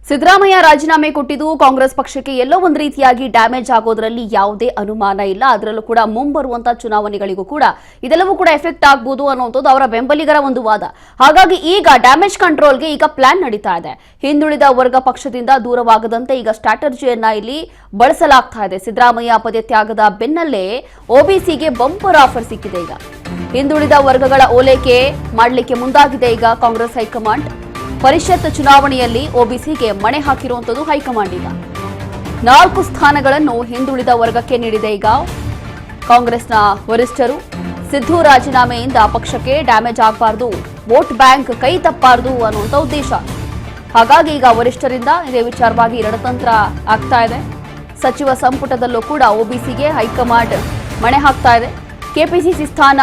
ಸಿದ್ದರಾಮಯ್ಯ ರಾಜೀನಾಮೆ ಕೊಟ್ಟಿದ್ದು ಕಾಂಗ್ರೆಸ್ ಪಕ್ಷಕ್ಕೆ ಎಲ್ಲೋ ಒಂದು ರೀತಿಯಾಗಿ ಡ್ಯಾಮೇಜ್ ಆಗೋದ್ರಲ್ಲಿ ಯಾವುದೇ ಅನುಮಾನ ಇಲ್ಲ. ಅದರಲ್ಲೂ ಕೂಡ ಮುಂಬರುವಂತ ಚುನಾವಣೆಗಳಿಗೂ ಕೂಡ ಇದೆಲ್ಲವೂ ಕೂಡ ಎಫೆಕ್ಟ್ ಆಗಬಹುದು ಅನ್ನೋದು ಅವರ ಬೆಂಬಲಿಗರ ಒಂದು ವಾದ. ಹಾಗಾಗಿ ಈಗ ಡ್ಯಾಮೇಜ್ ಕಂಟ್ರೋಲ್ಗೆ ಈಗ ಪ್ಲಾನ್ ನಡೀತಾ ಇದೆ. ಹಿಂದುಳಿದ ವರ್ಗ ಪಕ್ಷದಿಂದ ದೂರವಾಗದಂತೆ ಈಗ ಸ್ಟ್ರಾಟಜಿಯನ್ನ ಇಲ್ಲಿ ಬಳಸಲಾಗ್ತಾ ಇದೆ. ಸಿದ್ದರಾಮಯ್ಯ ಪದತ್ಯಾಗದ ಬೆನ್ನಲ್ಲೇ ಒಬಿಸಿಗೆ ಬಂಪರ್ ಆಫರ್ ಸಿಕ್ಕಿದೆ. ಈಗ ಹಿಂದುಳಿದ ವರ್ಗಗಳ ಓಲೈಕೆ ಮಾಡಲಿಕ್ಕೆ ಮುಂದಾಗಿದೆ ಈಗ ಕಾಂಗ್ರೆಸ್ ಹೈಕಮಾಂಡ್. ಪರಿಷತ್ ಚುನಾವಣೆಯಲ್ಲಿ ಒಬಿಸಿಗೆ ಮಣೆ ಹಾಕಿರುವಂತದ್ದು ಹೈಕಮಾಂಡ್. ಈಗ 4 ಸ್ಥಾನಗಳನ್ನು ಹಿಂದುಳಿದ ವರ್ಗಕ್ಕೆ ನೀಡಿದೆ ಈಗ ಕಾಂಗ್ರೆಸ್ನ ವರಿಷ್ಠರು. ಸಿದ್ದು ರಾಜೀನಾಮೆಯಿಂದ ಪಕ್ಷಕ್ಕೆ ಡ್ಯಾಮೇಜ್ ಆಗಬಾರ್ದು, ವೋಟ್ ಬ್ಯಾಂಕ್ ಕೈ ತಪ್ಪಬಾರ್ದು ಅನ್ನುವಂಥ ಉದ್ದೇಶ. ಹಾಗಾಗಿ ಈಗ ವರಿಷ್ಠರಿಂದ ಇದೇ ವಿಚಾರವಾಗಿ ರಣತಂತ್ರ ಆಗ್ತಾ ಇದೆ. ಸಚಿವ ಸಂಪುಟದಲ್ಲೂ ಕೂಡ ಒಬಿಸಿಗೆ ಹೈಕಮಾಂಡ್ ಮಣೆ ಹಾಕ್ತಾ ಇದೆ. ಕೆಪಿಸಿಸಿ ಸ್ಥಾನ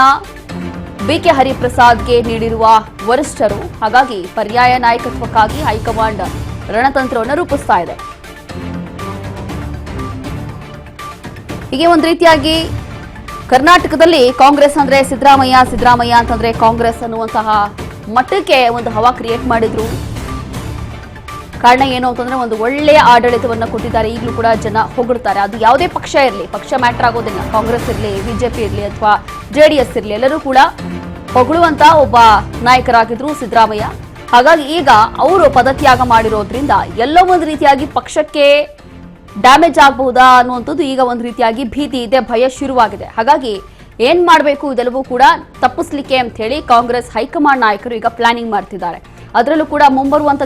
ಬಿಕೆ ಹರಿಪ್ರಸಾದ್ಗೆ ನೀಡಿರುವ ವರಿಷ್ಠರು. ಹಾಗಾಗಿ ಪರ್ಯಾಯ ನಾಯಕತ್ವಕ್ಕಾಗಿ ಹೈಕಮಾಂಡ್ ರಣತಂತ್ರವನ್ನು ರೂಪಿಸ್ತಾ ಇದೆ. ಹೀಗೆ ಒಂದು ರೀತಿಯಾಗಿ ಕರ್ನಾಟಕದಲ್ಲಿ ಕಾಂಗ್ರೆಸ್ ಅಂದ್ರೆ ಸಿದ್ದರಾಮಯ್ಯ, ಸಿದ್ದರಾಮಯ್ಯ ಅಂತಂದ್ರೆ ಕಾಂಗ್ರೆಸ್ ಅನ್ನುವಂತಹ ಮಟ್ಟಕ್ಕೆ ಒಂದು ಹವಾ ಕ್ರಿಯೇಟ್ ಮಾಡಿದ್ರು. ಕಾರಣ ಏನು ಅಂತಂದ್ರೆ ಒಂದು ಒಳ್ಳೆಯ ಆಡಳಿತವನ್ನು ಕೊಟ್ಟಿದ್ದಾರೆ. ಈಗಲೂ ಕೂಡ ಜನ ಹೊಗಳ್ತಾರೆ. ಅದು ಯಾವುದೇ ಪಕ್ಷ ಇರಲಿ, ಪಕ್ಷ ಮ್ಯಾಟರ್ ಆಗೋದಿಲ್ಲ. ಕಾಂಗ್ರೆಸ್ ಇರಲಿ, ಬಿಜೆಪಿ ಇರಲಿ ಅಥವಾ ಜೆಡಿಎಸ್ ಇರಲಿ, ಎಲ್ಲರೂ ಕೂಡ ಹೊಗಳುವಂತ ಒಬ್ಬ ನಾಯಕರಾಗಿದ್ರು ಸಿದ್ದರಾಮಯ್ಯ. ಹಾಗಾಗಿ ಈಗ ಅವರು ಪದತ್ಯಾಗ ಮಾಡಿರೋದ್ರಿಂದ ಎಲ್ಲೋ ಒಂದು ರೀತಿಯಾಗಿ ಪಕ್ಷಕ್ಕೆ ಡ್ಯಾಮೇಜ್ ಆಗಬಹುದಾ ಅನ್ನುವಂಥದ್ದು ಈಗ ಒಂದು ರೀತಿಯಾಗಿ ಭೀತಿ ಇದೆ, ಭಯ ಶುರುವಾಗಿದೆ. ಹಾಗಾಗಿ ಏನ್ ಮಾಡಬೇಕು ಇದೆಲ್ಲವೂ ಕೂಡ ತಪ್ಪಿಸ್ಲಿಕ್ಕೆ ಅಂತ ಹೇಳಿ ಕಾಂಗ್ರೆಸ್ ಹೈಕಮಾಂಡ್ ನಾಯಕರು ಈಗ ಪ್ಲಾನಿಂಗ್ ಮಾಡ್ತಿದ್ದಾರೆ. ಅದರಲ್ಲೂ ಕೂಡ ಮುಂಬರುವಂತ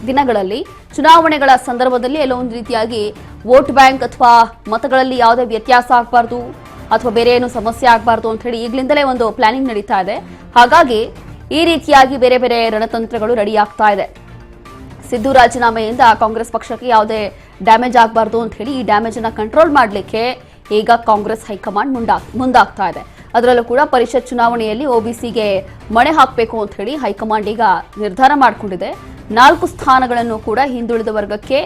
ದಿನಗಳಲ್ಲಿ ಚುನಾವಣೆಗಳ ಸಂದರ್ಭದಲ್ಲಿ ಎಲ್ಲೋ ಒಂದು ರೀತಿಯಾಗಿ ವೋಟ್ ಬ್ಯಾಂಕ್ ಅಥವಾ ಮತಗಳಲ್ಲಿ ಯಾವುದೇ ವ್ಯತ್ಯಾಸ ಆಗಬಾರ್ದು ಅಥವಾ ಬೇರೆ ಏನು ಸಮಸ್ಯೆ ಆಗಬಾರ್ದು ಅಂತ ಹೇಳಿ ಈಗಲಿಂದಲೇ ಒಂದು ಪ್ಲಾನಿಂಗ್ ನಡೀತಾ ಇದೆ. ಹಾಗಾಗಿ ಈ ರೀತಿಯಾಗಿ ಬೇರೆ ಬೇರೆ ರಣತಂತ್ರಗಳು ರೆಡಿ ಆಗ್ತಾ ಇದೆ. ಸಿದ್ದು ರಾಜೀನಾಮೆಯಿಂದ ಕಾಂಗ್ರೆಸ್ ಪಕ್ಷಕ್ಕೆ ಯಾವುದೇ ಡ್ಯಾಮೇಜ್ ಆಗಬಾರ್ದು ಅಂತ ಹೇಳಿ ಈ ಡ್ಯಾಮೇಜ್ ಅನ್ನ ಕಂಟ್ರೋಲ್ ಮಾಡಲಿಕ್ಕೆ ಈಗ ಕಾಂಗ್ರೆಸ್ ಹೈಕಮಾಂಡ್ ಮುಂದಾಗ್ತಾ ಇದೆ. ಅದರಲ್ಲೂ ಕೂಡ ಪರಿಷತ್ ಚುನಾವಣೆಯಲ್ಲಿ ಒಬಿಸಿಗೆ ಮಣೆ ಹಾಕಬೇಕು ಅಂತ ಹೇಳಿ ಹೈಕಮಾಂಡ್ ಈಗ ನಿರ್ಧಾರ ಮಾಡಿಕೊಂಡಿದೆ. 4 ಸ್ಥಾನಗಳನ್ನು ಕೂಡ ಹಿಂದುಳಿದ ವರ್ಗಕ್ಕೆ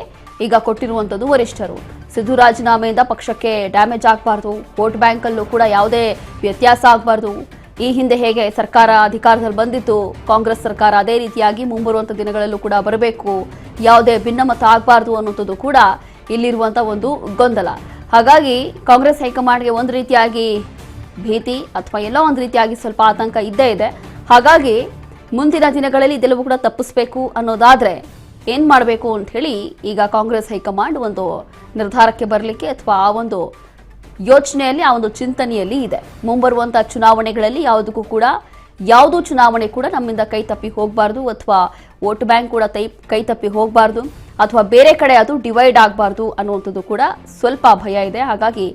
ಈಗ ಕೊಟ್ಟಿರುವಂತದ್ದು ವರಿಷ್ಠರು. ಸಿದ್ದು ರಾಜೀನಾಮೆಯಿಂದ ಪಕ್ಷಕ್ಕೆ ಡ್ಯಾಮೇಜ್ ಆಗಬಾರ್ದು, ವೋಟ್ ಬ್ಯಾಂಕ್ ಅಲ್ಲೂ ಕೂಡ ಯಾವುದೇ ವ್ಯತ್ಯಾಸ ಆಗಬಾರ್ದು. ಈ ಹಿಂದೆ ಹೇಗೆ ಸರ್ಕಾರ ಅಧಿಕಾರದಲ್ಲಿ ಬಂದಿತ್ತು ಕಾಂಗ್ರೆಸ್ ಸರ್ಕಾರ, ಅದೇ ರೀತಿಯಾಗಿ ಮುಂಬರುವಂತ ದಿನಗಳಲ್ಲೂ ಕೂಡ ಬರಬೇಕು, ಯಾವುದೇ ಭಿನ್ನಮತ ಆಗಬಾರ್ದು ಅನ್ನುವಂಥದ್ದು ಕೂಡ ಇಲ್ಲಿರುವಂತ ಒಂದು ಗೊಂದಲ. ಹಾಗಾಗಿ ಕಾಂಗ್ರೆಸ್ ಹೈಕಮಾಂಡ್ಗೆ ಒಂದು ರೀತಿಯಾಗಿ ಭೀತಿ ಅಥವಾ ಎಲ್ಲೋ ಒಂದು ರೀತಿಯಾಗಿ ಸ್ವಲ್ಪ ಆತಂಕ ಇದ್ದೇ ಇದೆ. ಹಾಗಾಗಿ ಮುಂದಿನ ದಿನಗಳಲ್ಲಿ ಇದೆಲ್ಲವೂ ಕೂಡ ತಪ್ಪಿಸ್ಬೇಕು ಅನ್ನೋದಾದ್ರೆ ಏನ್ ಮಾಡಬೇಕು ಅಂತ ಹೇಳಿ ಈಗ ಕಾಂಗ್ರೆಸ್ ಹೈಕಮಾಂಡ್ ಒಂದು ನಿರ್ಧಾರಕ್ಕೆ ಬರಲಿಕ್ಕೆ ಅಥವಾ ಆ ಒಂದು ಯೋಚನೆಯಲ್ಲಿ, ಆ ಒಂದು ಚಿಂತನೆಯಲ್ಲಿ ಇದೆ. ಮುಂಬರುವಂತ ಚುನಾವಣೆಗಳಲ್ಲಿ ಯಾವುದೂ ಚುನಾವಣೆ ಕೂಡ ನಮ್ಮಿಂದ ಕೈ ತಪ್ಪಿ ಹೋಗಬಾರ್ದು ಅಥವಾ ವೋಟ್ ಬ್ಯಾಂಕ್ ಕೂಡ ಕೈ ತಪ್ಪಿ ಹೋಗಬಾರ್ದು ಅಥವಾ ಬೇರೆ ಕಡೆ ಅದು ಡಿವೈಡ್ ಆಗಬಾರ್ದು ಅನ್ನುವಂಥದ್ದು ಕೂಡ ಸ್ವಲ್ಪ ಭಯ ಇದೆ. ಹಾಗಾಗಿ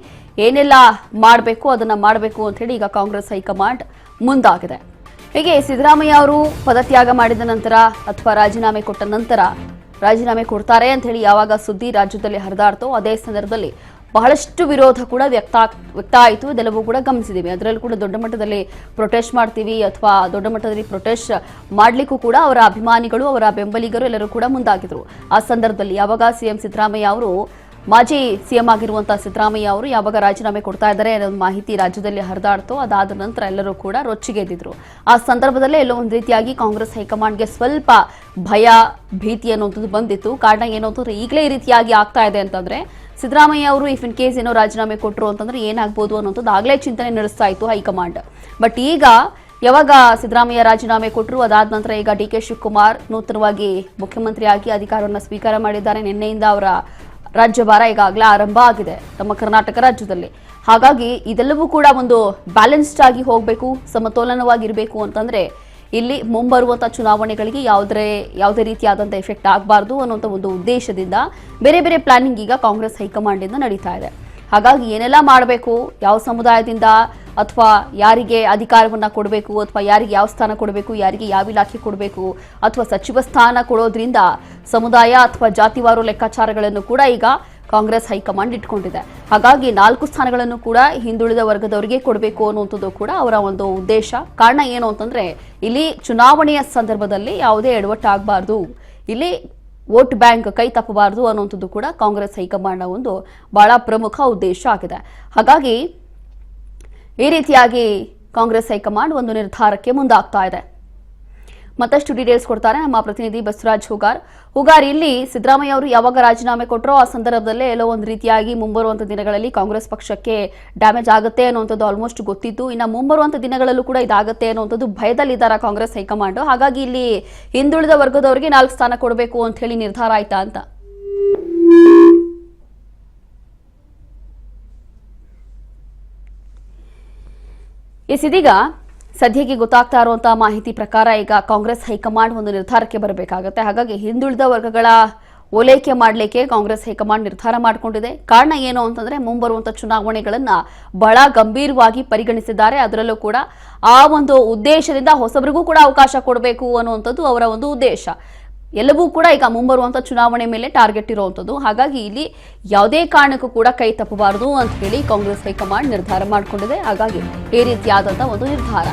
ಏನೆಲ್ಲ ಮಾಡಬೇಕು ಅದನ್ನ ಮಾಡಬೇಕು ಅಂತ ಹೇಳಿ ಈಗ ಕಾಂಗ್ರೆಸ್ ಹೈಕಮಾಂಡ್ ಮುಂದಾಗಿದೆ. ಹೀಗೆ ಸಿದ್ದರಾಮಯ್ಯ ಅವರು ಪದತ್ಯಾಗ ಮಾಡಿದ ನಂತರ ಅಥವಾ ರಾಜೀನಾಮೆ ಕೊಟ್ಟ ನಂತರ ರಾಜೀನಾಮೆ ಕೊಡ್ತಾರೆ ಅಂತ ಹೇಳಿ ಯಾವಾಗ ಸುದ್ದಿ ರಾಜ್ಯದಲ್ಲಿ ಹರಿದಾಡ್ತೋ ಅದೇ ಸಂದರ್ಭದಲ್ಲಿ ಬಹಳಷ್ಟು ವಿರೋಧ ಕೂಡ ವ್ಯಕ್ತ ಆಯಿತು. ಇದೆಲ್ಲವೂ ಕೂಡ ಗಮನಿಸಿದ್ದೀವಿ. ಅದರಲ್ಲೂ ಕೂಡ ದೊಡ್ಡ ಮಟ್ಟದಲ್ಲಿ ಪ್ರೊಟೆಸ್ಟ್ ಮಾಡ್ತೀವಿ ಅಥವಾ ದೊಡ್ಡ ಮಟ್ಟದಲ್ಲಿ ಪ್ರೊಟೆಸ್ಟ್ ಮಾಡಲಿಕ್ಕೂ ಕೂಡ ಅವರ ಅಭಿಮಾನಿಗಳು, ಅವರ ಬೆಂಬಲಿಗರು ಎಲ್ಲರೂ ಕೂಡ ಮುಂದಾಗಿದ್ರು. ಆ ಸಂದರ್ಭದಲ್ಲಿ ಯಾವಾಗ ಸಿಎಂ ಸಿದ್ದರಾಮಯ್ಯ ಅವರು, ಮಾಜಿ ಸಿಎಂ ಆಗಿರುವಂತಹ ಸಿದ್ದರಾಮಯ್ಯ ಅವರು ಯಾವಾಗ ರಾಜೀನಾಮೆ ಕೊಡ್ತಾ ಇದ್ದಾರೆ ಅನ್ನೋ ಮಾಹಿತಿ ರಾಜ್ಯದಲ್ಲಿ ಹರಿದಾಡ್ತೋ ಅದಾದ ನಂತರ ಎಲ್ಲರೂ ಕೂಡ ರೊಚ್ಚಿಗೆದ್ದಿದ್ರು. ಆ ಸಂದರ್ಭದಲ್ಲೇ ಎಲ್ಲೋ ಒಂದು ರೀತಿಯಾಗಿ ಕಾಂಗ್ರೆಸ್ ಹೈಕಮಾಂಡ್ಗೆ ಸ್ವಲ್ಪ ಭಯ, ಭೀತಿ ಅನ್ನೋಂಥದ್ದು ಬಂದಿತ್ತು. ಕಾರಣ ಏನು ಅಂತಂದ್ರೆ ಈಗಲೇ ಈ ರೀತಿಯಾಗಿ ಆಗ್ತಾ ಇದೆ ಅಂತಂದ್ರೆ ಸಿದ್ದರಾಮಯ್ಯ ಅವರು ಇಫ್ ಇನ್ ಕೇಸ್ ಏನೋ ರಾಜೀನಾಮೆ ಕೊಟ್ಟರು ಅಂತಂದ್ರೆ ಏನಾಗ್ಬೋದು ಅನ್ನೋಂಥದ್ದು ಆಗಲೇ ಚಿಂತನೆ ನಡೆಸ್ತಾ ಇತ್ತು ಹೈಕಮಾಂಡ್. ಬಟ್ ಈಗ ಯಾವಾಗ ಸಿದ್ದರಾಮಯ್ಯ ರಾಜೀನಾಮೆ ಕೊಟ್ಟರು ಅದಾದ ನಂತರ ಈಗ ಡಿ ಕೆ ಶಿವಕುಮಾರ್ ನೂತನವಾಗಿ ಮುಖ್ಯಮಂತ್ರಿಯಾಗಿ ಅಧಿಕಾರವನ್ನು ಸ್ವೀಕಾರ ಮಾಡಿದ್ದಾರೆ. ನಿನ್ನೆಯಿಂದ ಅವರ ರಾಜ್ಯಭಾರ ಈಗಾಗಲೇ ಆರಂಭ ಆಗಿದೆ ನಮ್ಮ ಕರ್ನಾಟಕ ರಾಜ್ಯದಲ್ಲಿ. ಹಾಗಾಗಿ ಇದೆಲ್ಲವೂ ಕೂಡ ಒಂದು ಬ್ಯಾಲೆನ್ಸ್ಡ್ ಆಗಿ ಹೋಗಬೇಕು, ಸಮತೋಲನವಾಗಿರಬೇಕು ಅಂತಂದ್ರೆ ಇಲ್ಲಿ ಮುಂಬರುವಂತ ಚುನಾವಣೆಗಳಿಗೆ ಯಾವುದೇ ರೀತಿಯಾದಂಥ ಎಫೆಕ್ಟ್ ಆಗಬಾರ್ದು ಅನ್ನುವಂಥ ಒಂದು ಉದ್ದೇಶದಿಂದ ಬೇರೆ ಬೇರೆ ಪ್ಲಾನಿಂಗ್ ಈಗ ಕಾಂಗ್ರೆಸ್ ಹೈಕಮಾಂಡ್ ಇಂದ ನಡೀತಾ ಇದೆ. ಹಾಗಾಗಿ ಏನೆಲ್ಲ ಮಾಡಬೇಕು, ಯಾವ ಸಮುದಾಯದಿಂದ ಅಥವಾ ಯಾರಿಗೆ ಅಧಿಕಾರವನ್ನ ಕೊಡಬೇಕು ಅಥವಾ ಯಾರಿಗೆ ಯಾವ ಸ್ಥಾನ ಕೊಡಬೇಕು, ಯಾರಿಗೆ ಯಾವ ಇಲಾಖೆ ಕೊಡಬೇಕು ಅಥವಾ ಸಚಿವ ಸ್ಥಾನ ಕೊಡೋದ್ರಿಂದ ಸಮುದಾಯ ಅಥವಾ ಜಾತಿವಾರು ಲೆಕ್ಕಾಚಾರಗಳನ್ನು ಕೂಡ ಈಗ ಕಾಂಗ್ರೆಸ್ ಹೈಕಮಾಂಡ್ ಇಟ್ಕೊಂಡಿದೆ. ಹಾಗಾಗಿ 4 ಸ್ಥಾನಗಳನ್ನು ಕೂಡ ಹಿಂದುಳಿದ ವರ್ಗದವರಿಗೆ ಕೊಡಬೇಕು ಅನ್ನುವಂಥದ್ದು ಕೂಡ ಅವರ ಒಂದು ಉದ್ದೇಶ. ಕಾರಣ ಏನು ಅಂತಂದ್ರೆ ಇಲ್ಲಿ ಚುನಾವಣೆಯ ಸಂದರ್ಭದಲ್ಲಿ ಯಾವುದೇ ಎಡವಟ್ಟಾಗಬಾರ್ದು, ಇಲ್ಲಿ ವೋಟ್ ಬ್ಯಾಂಕ್ ಕೈ ತಪ್ಪಬಾರದು ಅನ್ನುವಂಥದ್ದು ಕೂಡ ಕಾಂಗ್ರೆಸ್ ಹೈಕಮಾಂಡ್ನ ಒಂದು ಬಹಳ ಪ್ರಮುಖ ಉದ್ದೇಶ ಆಗಿದೆ. ಹಾಗಾಗಿ ಈ ರೀತಿಯಾಗಿ ಕಾಂಗ್ರೆಸ್ ಹೈಕಮಾಂಡ್ ಒಂದು ನಿರ್ಧಾರಕ್ಕೆ ಮುಂದಾಗ್ತಾ ಇದೆ. ಮತ್ತಷ್ಟು ಡೀಟೇಲ್ಸ್ ಕೊಡ್ತಾರೆ ನಮ್ಮ ಪ್ರತಿನಿಧಿ ಬಸವರಾಜ್ ಹುಗಾರ್. ಇಲ್ಲಿ ಸಿದ್ದರಾಮಯ್ಯ ಅವರು ಯಾವಾಗ ರಾಜೀನಾಮೆ ಕೊಟ್ಟರೋ ಆ ಸಂದರ್ಭದಲ್ಲೇ ಎಲ್ಲೋ ಒಂದು ರೀತಿಯಾಗಿ ಮುಂಬರುವಂತಹ ದಿನಗಳಲ್ಲಿ ಕಾಂಗ್ರೆಸ್ ಪಕ್ಷಕ್ಕೆ ಡ್ಯಾಮೇಜ್ ಆಗುತ್ತೆ ಅನ್ನುವಂಥದ್ದು ಆಲ್ಮೋಸ್ಟ್ ಗೊತ್ತಿತ್ತು. ಇನ್ನು ಮುಂಬರುವಂತಹ ದಿನಗಳಲ್ಲೂ ಕೂಡ ಇದಾಗುತ್ತೆ ಅನ್ನುವಂಥದ್ದು ಭಯದಲ್ಲಿದ್ದಾರೆ ಕಾಂಗ್ರೆಸ್ ಹೈಕಮಾಂಡ್. ಹಾಗಾಗಿ ಇಲ್ಲಿ ಹಿಂದುಳಿದ ವರ್ಗದವರಿಗೆ 4 ಸ್ಥಾನ ಕೊಡಬೇಕು ಅಂತ ಹೇಳಿ ನಿರ್ಧಾರ ಆಯ್ತಾ ಅಂತ? ಇದೀಗ ಸದ್ಯಕ್ಕೆ ಗೊತ್ತಾಗ್ತಾ ಇರುವಂತಹ ಮಾಹಿತಿ ಪ್ರಕಾರ ಈಗ ಕಾಂಗ್ರೆಸ್ ಹೈಕಮಾಂಡ್ ಒಂದು ನಿರ್ಧಾರಕ್ಕೆ ಬರಬೇಕಾಗುತ್ತೆ. ಹಾಗಾಗಿ ಹಿಂದುಳಿದ ವರ್ಗಗಳ ಓಲೈಕೆ ಮಾಡಲಿಕ್ಕೆ ಕಾಂಗ್ರೆಸ್ ಹೈಕಮಾಂಡ್ ನಿರ್ಧಾರ ಮಾಡಿಕೊಂಡಿದೆ. ಕಾರಣ ಏನು ಅಂತಂದ್ರೆ ಮುಂಬರುವಂತಹ ಚುನಾವಣೆಗಳನ್ನ ಬಹಳ ಗಂಭೀರವಾಗಿ ಪರಿಗಣಿಸಿದ್ದಾರೆ. ಅದರಲ್ಲೂ ಕೂಡ ಆ ಒಂದು ಉದ್ದೇಶದಿಂದ ಹೊಸಬರಿಗೂ ಕೂಡ ಅವಕಾಶ ಕೊಡಬೇಕು ಅನ್ನುವಂಥದ್ದು ಅವರ ಒಂದು ಉದ್ದೇಶ. ಎಲ್ಲವೂ ಕೂಡ ಈಗ ಮುಂಬರುವಂತಹ ಚುನಾವಣೆ ಮೇಲೆ ಟಾರ್ಗೆಟ್ ಇರುವಂಥದ್ದು. ಹಾಗಾಗಿ ಇಲ್ಲಿ ಯಾವುದೇ ಕಾರಣಕ್ಕೂ ಕೂಡ ಕೈ ತಪ್ಪಬಾರದು ಅಂತ ಹೇಳಿ ಕಾಂಗ್ರೆಸ್ ಹೈಕಮಾಂಡ್ ನಿರ್ಧಾರ ಮಾಡಿಕೊಂಡಿದೆ. ಹಾಗಾಗಿ ಈ ರೀತಿಯಾದಂತಹ ಒಂದು ನಿರ್ಧಾರ